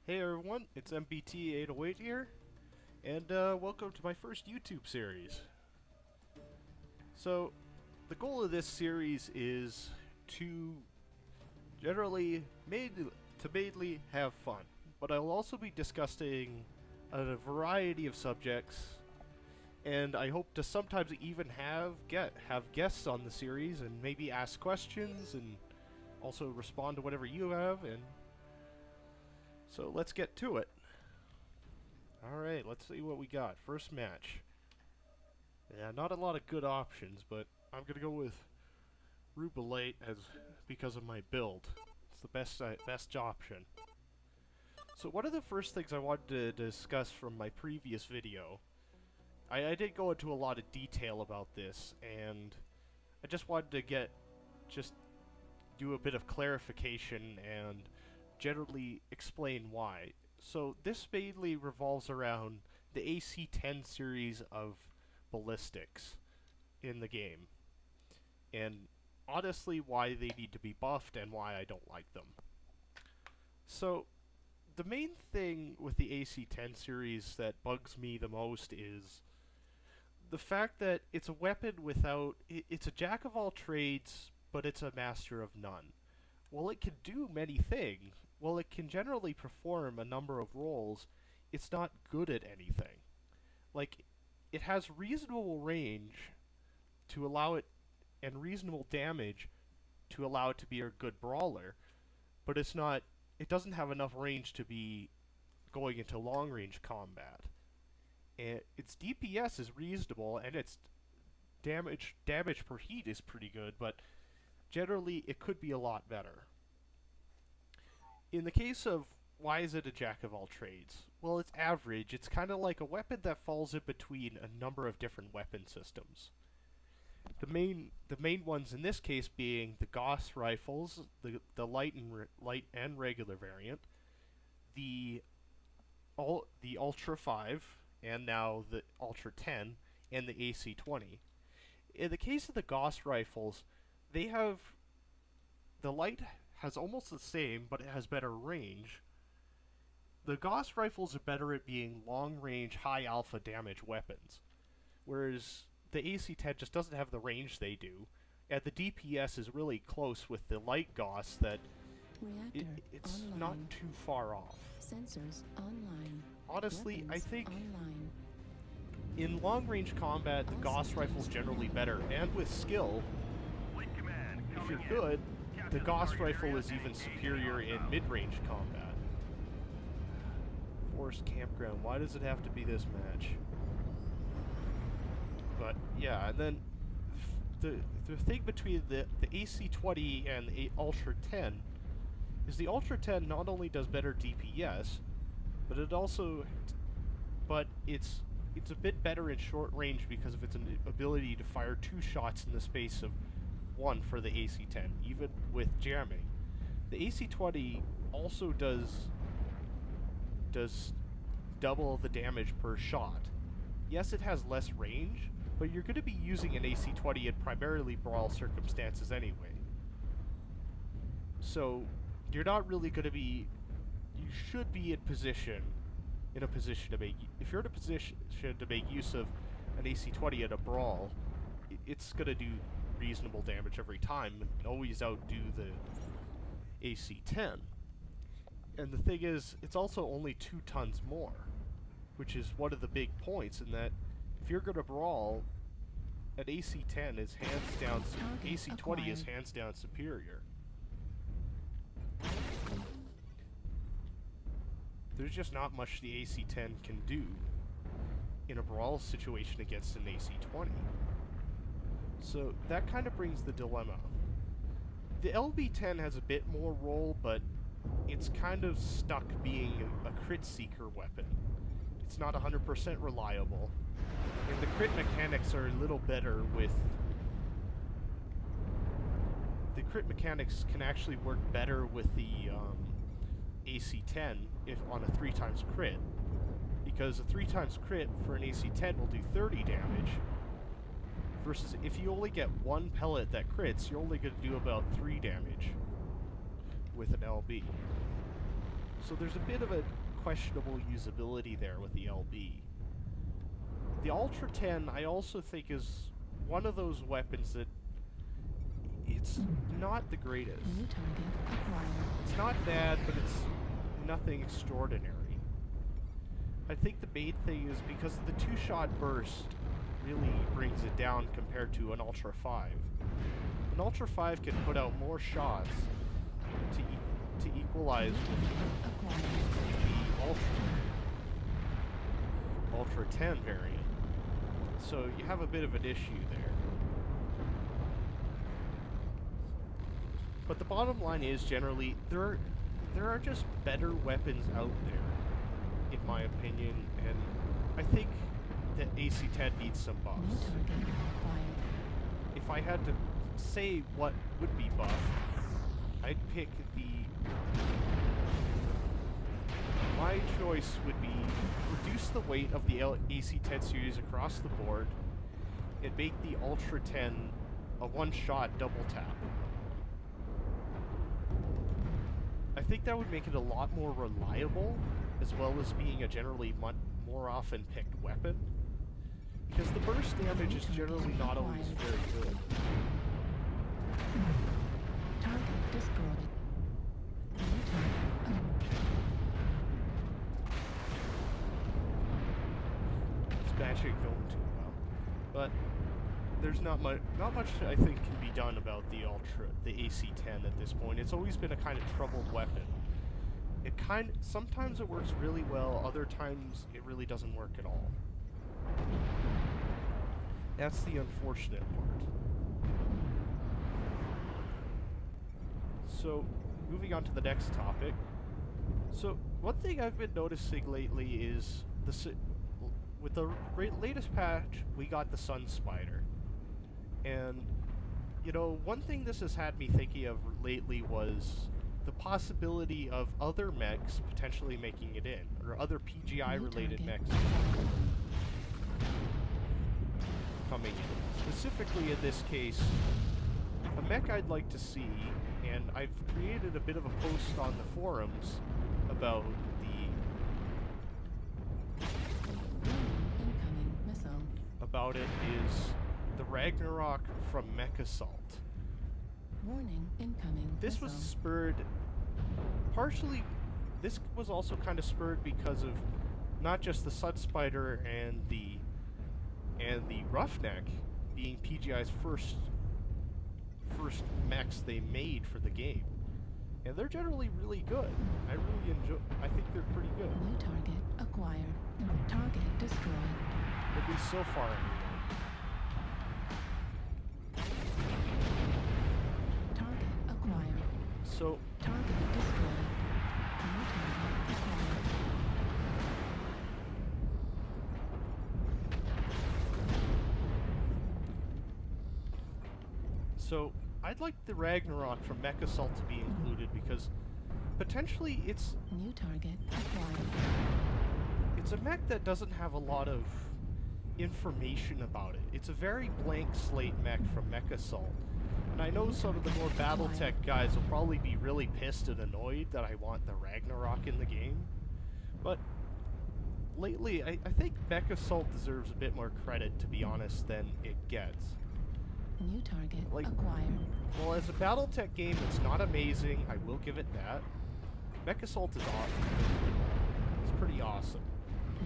Hey everyone, it's MBT808 here, and welcome to my first YouTube series. So, the goal of this series is to mainly have fun, but I'll also be discussing a variety of subjects, and I hope to sometimes even have guests on the series and maybe ask questions and also respond to whatever you have. And so let's get to it. Alright, let's see what we got. First match. Yeah, not a lot of good options, but I'm gonna go with Rubilate because of my build. It's the best option. So one of the first things I wanted to discuss from my previous video, I did go into a lot of detail about this, and I just wanted to do a bit of clarification and generally explain why. So this mainly revolves around the AC-10 series of ballistics in the game, and honestly why they need to be buffed and why I don't like them. So the main thing with the AC-10 series that bugs me the most is the fact that it's a weapon it's a jack of all trades, but it's a master of none. While it can do many things, while it can generally perform a number of roles, it's not good at anything. Like, it has reasonable range to allow it, and reasonable damage to allow it to be a good brawler, but it doesn't have enough range to be going into long-range combat. And its DPS is reasonable, and its damage per heat is pretty good, but generally it could be a lot better. In the case of why is it a jack of all trades? Well, it's average. It's kind of like a weapon that falls in between a number of different weapon systems. The main ones in this case being the Gauss rifles, the light and regular variant, the Ultra 5, and now the Ultra 10, and the AC-20. In the case of the Gauss rifles, the light has almost the same, but it has better range. The Gauss rifles are better at being long-range, high-alpha damage weapons, whereas the AC-10 just doesn't have the range they do, and the DPS is really close with the light Gauss that it's online. Not too far off. Sensors online. Honestly, Weapons I think online. In long-range combat, the Gauss rifle's generally better, and with skill, if you're good, the Gauss rifle is even superior in mid-range combat. Forest Campground, why does it have to be this match? But yeah, and then the thing between the AC-20 and the Ultra 10 is the Ultra 10 not only does better DPS, but it's a bit better in short range because of its ability to fire 2 shots in the space of 1 for the AC-10, even with jamming. The AC-20 also does double the damage per shot. Yes, it has less range, but you're going to be using an AC-20 in primarily brawl circumstances anyway. So, you're not really going to be... You should be in a position to make... If you're in a position to make use of an AC-20 in a brawl, it's going to do reasonable damage every time and always outdo the AC-10. And the thing is, it's also only 2 tons more, which is one of the big points in that if you're going to brawl, an AC-10 is hands down... AC-20 is hands down superior. There's just not much the AC-10 can do in a brawl situation against an AC-20. So that kind of brings the dilemma. The LB-10 has a bit more role, but it's kind of stuck being a crit seeker weapon. It's not 100% reliable, and the crit mechanics are a little better with... The crit mechanics can actually work better with the AC-10 if on a 3x crit, because a 3x crit for an AC-10 will do 30 damage, versus if you only get 1 pellet that crits, you're only going to do about 3 damage with an LB. So there's a bit of a questionable usability there with the LB. The Ultra 10 I also think is one of those weapons that it's not the greatest. New target acquired. It's not bad, but it's nothing extraordinary. I think the main thing is because of the two-shot burst really brings it down compared to an Ultra 5. An Ultra 5 can put out more shots to equalize with the Ultra 10 variant. So you have a bit of an issue there. But the bottom line is generally there are just better weapons out there, in my opinion, and I think that AC-10 needs some buffs. New target acquired. If I had to say what would be buffed, I'd pick my choice would be reduce the weight of the AC-10 series across the board and make the Ultra 10 a one-shot double tap. I think that would make it a lot more reliable, as well as being a generally more often picked weapon, because the burst damage is generally not always very good. Target destroyed. New target. This match ain't going too well, but there's not much I think can be done about the AC-10 at this point. It's always been a kind of troubled weapon. Sometimes it works really well, other times it really doesn't work at all. That's the unfortunate part. So, moving on to the next topic. So, one thing I've been noticing lately is with the latest patch, we got the Sun Spider. And, you know, one thing this has had me thinking of lately was the possibility of other mechs potentially making it in, or other PGI-related mechs coming in. Specifically in this case, a mech I'd like to see, and I've created a bit of a post on the forums about Incoming missile. about it is the Ragnarok from Mech Assault. Warning incoming This was missile. spurred partially. This was also kind of spurred because of not just the Sun Spider and the Roughneck being PGI's first mechs they made for the game, and they're generally really good. I think they're pretty good. New target acquired. Target destroyed. At least so far, anyway. Target acquired. So Target destroyed. New target acquired. So, I'd like the Ragnarok from Mech Assault to be included because potentially it's New target acquired. a mech that doesn't have a lot of information about it. It's a very blank slate mech from Mech Assault. And I know some of the more Battletech guys will probably be really pissed and annoyed that I want the Ragnarok in the game. But lately, I think Mech Assault deserves a bit more credit, to be honest, than it gets. New target Like- acquired. Well, as a Battletech game, it's not amazing. I will give it that. Mech Assault is awesome. It's pretty awesome.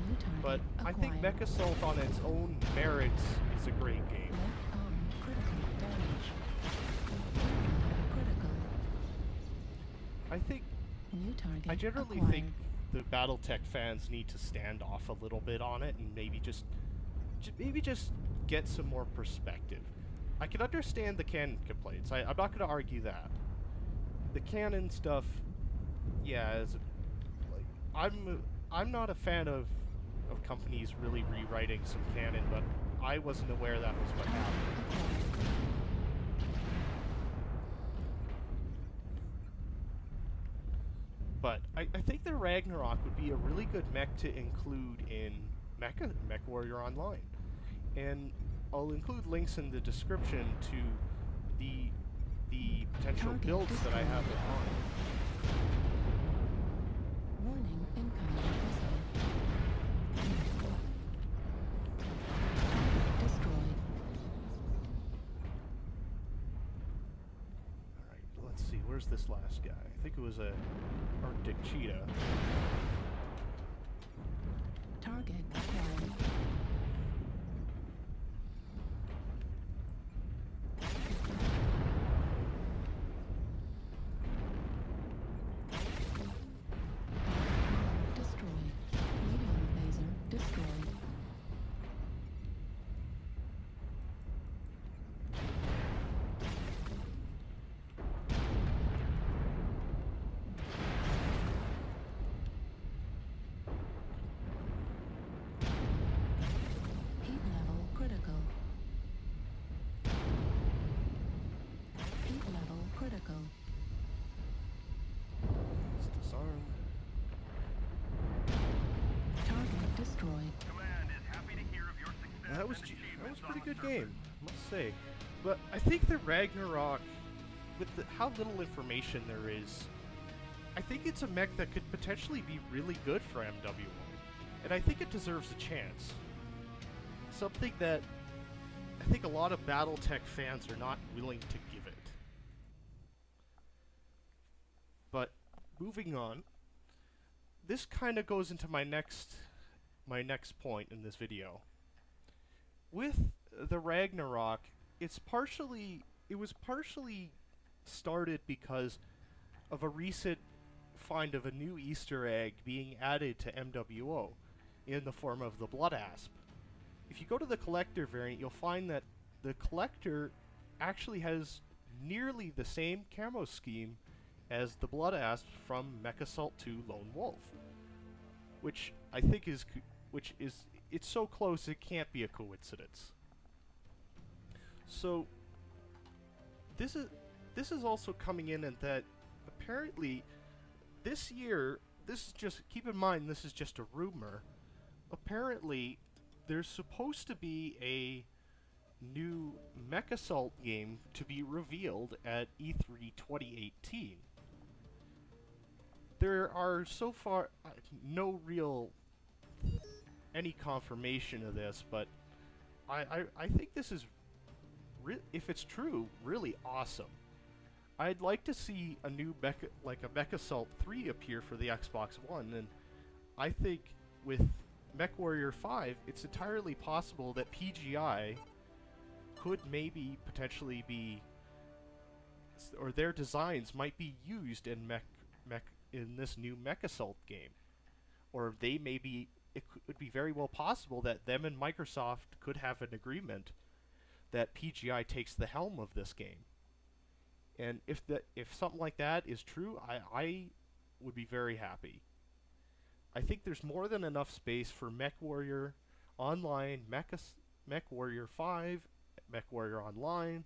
New target But I think acquired. Mech Assault on its own merits is a great game. Left arm critical damage. Critical. I think New target I generally acquired. think the Battletech fans need to stand off a little bit on it and maybe just get some more perspective. I can understand the canon complaints. I'm not going to argue that. The canon stuff, yeah, I'm not a fan of companies really rewriting some canon, but I wasn't aware that was what happened. But I think the Ragnarok would be a really good mech to include in MechWarrior Online. And I'll include links in the description to the potential Target builds that I have in mind. where's this last guy? I think it was a Arctic cheetah. Target acquired. Destroyed. Medium laser destroyed. Heat level critical. Heat level critical. It's disarmed. Target destroyed. Command is happy to hear of your success. That was and a achievements pretty on good the game, I must say. But I think the Ragnarok, with how little information there is, I think it's a mech that could potentially be really good for MWO, and I think it deserves a chance. Something that I think a lot of BattleTech fans are not willing to give it. But moving on, this kind of goes into my next point in this video. With the Ragnarok, it was partially started because of a recent find of a new Easter egg being added to MWO in the form of the Blood Asp. If you go to the collector variant, you'll find that the collector actually has nearly the same camo scheme as the Blood Asp from Mech Assault 2 Lone Wolf, which I think is it's so close it can't be a coincidence. So this is also coming in at that apparently this year, this is just, keep in mind this is just a rumor, apparently there's supposed to be a new Mech Assault game to be revealed at E3 2018. There are so far no real any confirmation of this, but I think this is if it's true, really awesome. I'd like to see a new Mech Assault 3 appear for the Xbox One, and I think with MechWarrior 5, it's entirely possible that PGI could maybe potentially be, or their designs might be used in in this new Mech Assault game, or they may be. It would be very well possible that them and Microsoft could have an agreement that PGI takes the helm of this game. And if something like that is true, I would be very happy. I think there's more than enough space for MechWarrior Online, MechWarrior 5, MechWarrior Online,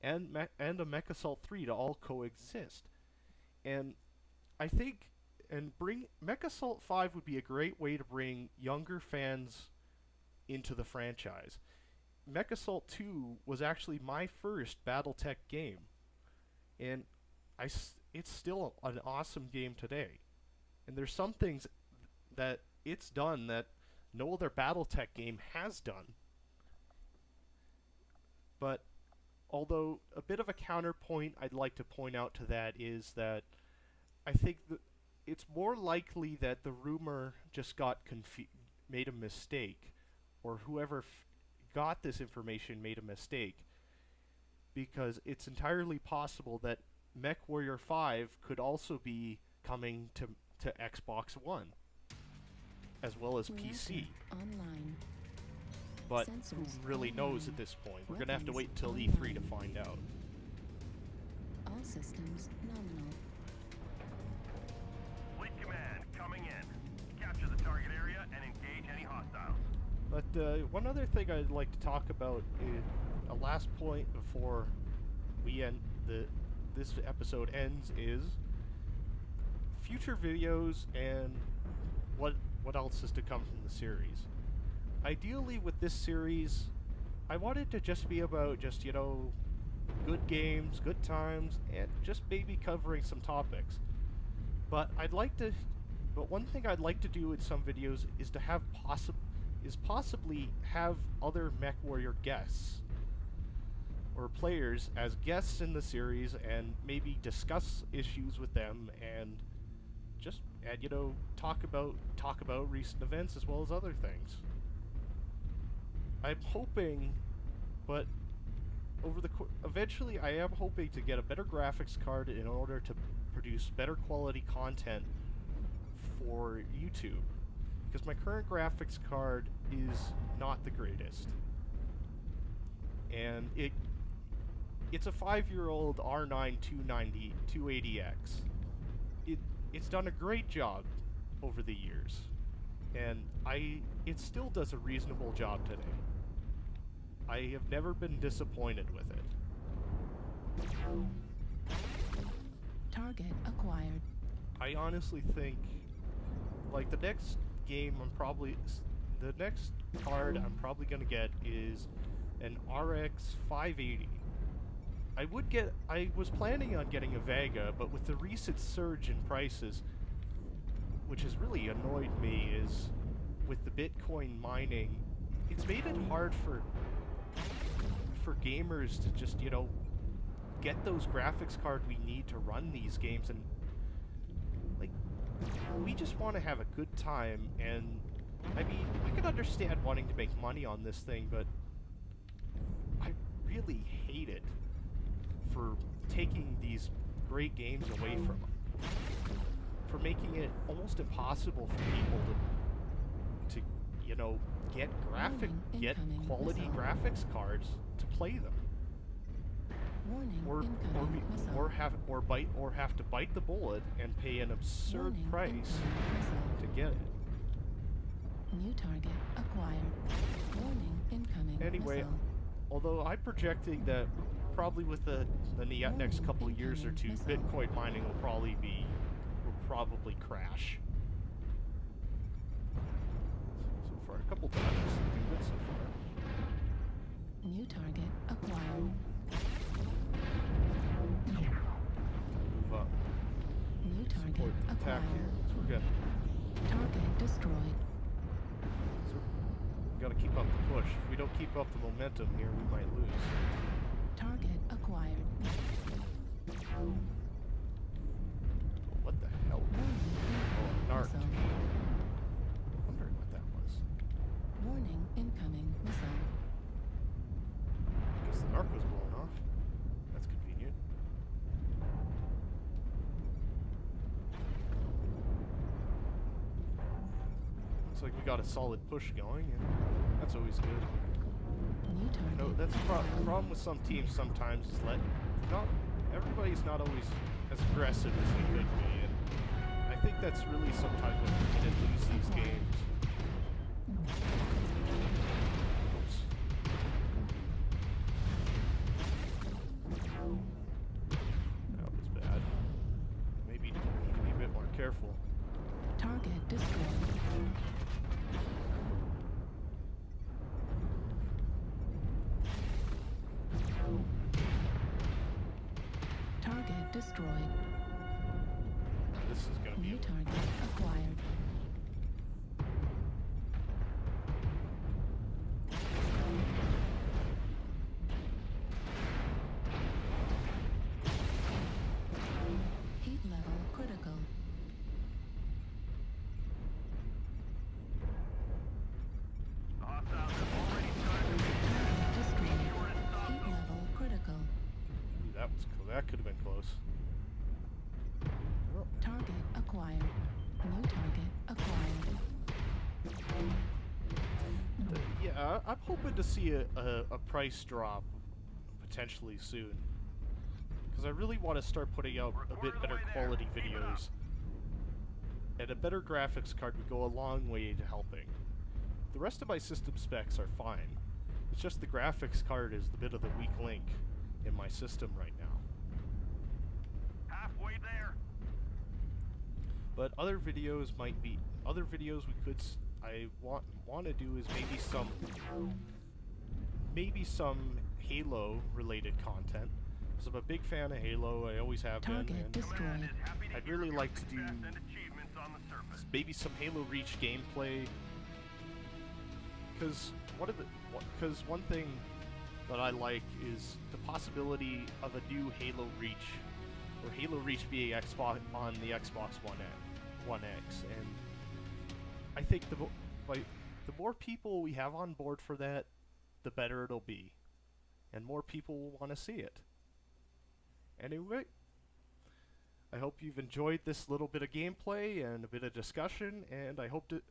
and a Mech Assault 3 to all coexist. And I think Mech Assault 5 would be a great way to bring younger fans into the franchise. Mech Assault 2 was actually my first BattleTech game, and it's still an awesome game today. And there's some things that it's done that no other BattleTech game has done. But although a bit of a counterpoint I'd like to point out to that is that I think it's more likely that the rumor just got made a mistake, or whoever got this information made a mistake, because it's entirely possible that MechWarrior 5 could also be coming to Xbox One as well as PC. Online. But who Sensors really knows online. at this point? We're gonna have to Weapons wait until E3 to online. find out. All systems nominal. Fleet command coming in. Capture the target area and engage any hostiles. But one other thing I'd like to talk about is a last point before we end this episode ends is future videos and what else is to come from the series. Ideally with this series, I want it to just be about just, good games, good times, and just maybe covering some topics. But one thing I'd like to do in some videos is to have possibly have other MechWarrior guests. or players as guests in the series and maybe discuss issues with them and just and talk about recent events as well as other things. I'm hoping, but eventually I am hoping to get a better graphics card in order to produce better quality content for YouTube, because my current graphics card is not the greatest, and it's a 5-year-old R9 280X. It's done a great job over the years, and it still does a reasonable job today. I have never been disappointed with it. Target acquired. I honestly think, like, the next card I'm probably gonna get is an RX 580. I was planning on getting a Vega, but with the recent surge in prices, which has really annoyed me, is with the Bitcoin mining, it's made it hard for gamers to just, get those graphics card we need to run these games, and like, we just want to have a good time. And I mean, I can understand wanting to make money on this thing, but I really hate it for taking these great games away from them, for making it almost impossible for people to get quality graphics cards to play them. Warning, incoming missile. or have to bite the bullet and pay an absurd Warning, price incoming to get it. missile. New target acquired. Warning, incoming Anyway, missile. although I'm projecting that probably with the next couple of years or two, Incoming missile. Bitcoin mining will probably crash. So far, a couple times, looking good so far. New target acquired. Move up. New target Support the attack acquired. here. So we're good. Target destroyed. So we gotta keep up the push. If we don't keep up the momentum here, we might lose. Target acquired. What the hell? Warning, Oh, narc. missile. Wondering what that was. Warning, incoming missile. I guess the narc was blown off. That's convenient. Looks like we got a solid push going, and that's always good. New target. That's the problem with some teams sometimes, is everybody's not always as aggressive as they could be, and I think that's really sometimes when we can lose these games. Oops. That was bad. Maybe need to be a bit more careful. Target destroyed. Target destroyed. This is gonna be New target acquired. Heat level critical. The hostiles have already started. Target destroyed. You're inside. Heat level critical. Ooh, that could have been close. Oh, Target acquired. New target acquired. yeah, I'm hoping to see a price drop potentially soon, because I really want to start putting out a bit better quality videos, and a better graphics card would go a long way to helping. The rest of my system specs are fine. It's just the graphics card is the bit of the weak link in my system right now. Halfway there. But other videos we could I want to do is maybe some Halo related content, because I'm a big fan of Halo. I always have been, Target and destroyed. Command is happy to I'd hear really of like your to do success and achievements on the surface. maybe some Halo Reach gameplay. Because one thing that I like is the possibility of a new Halo Reach, or Halo Reach being Xbox on the Xbox One X, and I think the more people we have on board for that, the better it'll be, and more people will want to see it. Anyway, I hope you've enjoyed this little bit of gameplay and a bit of discussion, and I hope to,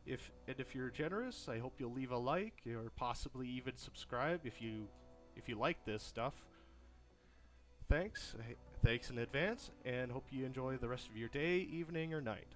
if you're generous, I hope you'll leave a like or possibly even subscribe if you like this stuff. Thanks in advance, and hope you enjoy the rest of your day, evening, or night.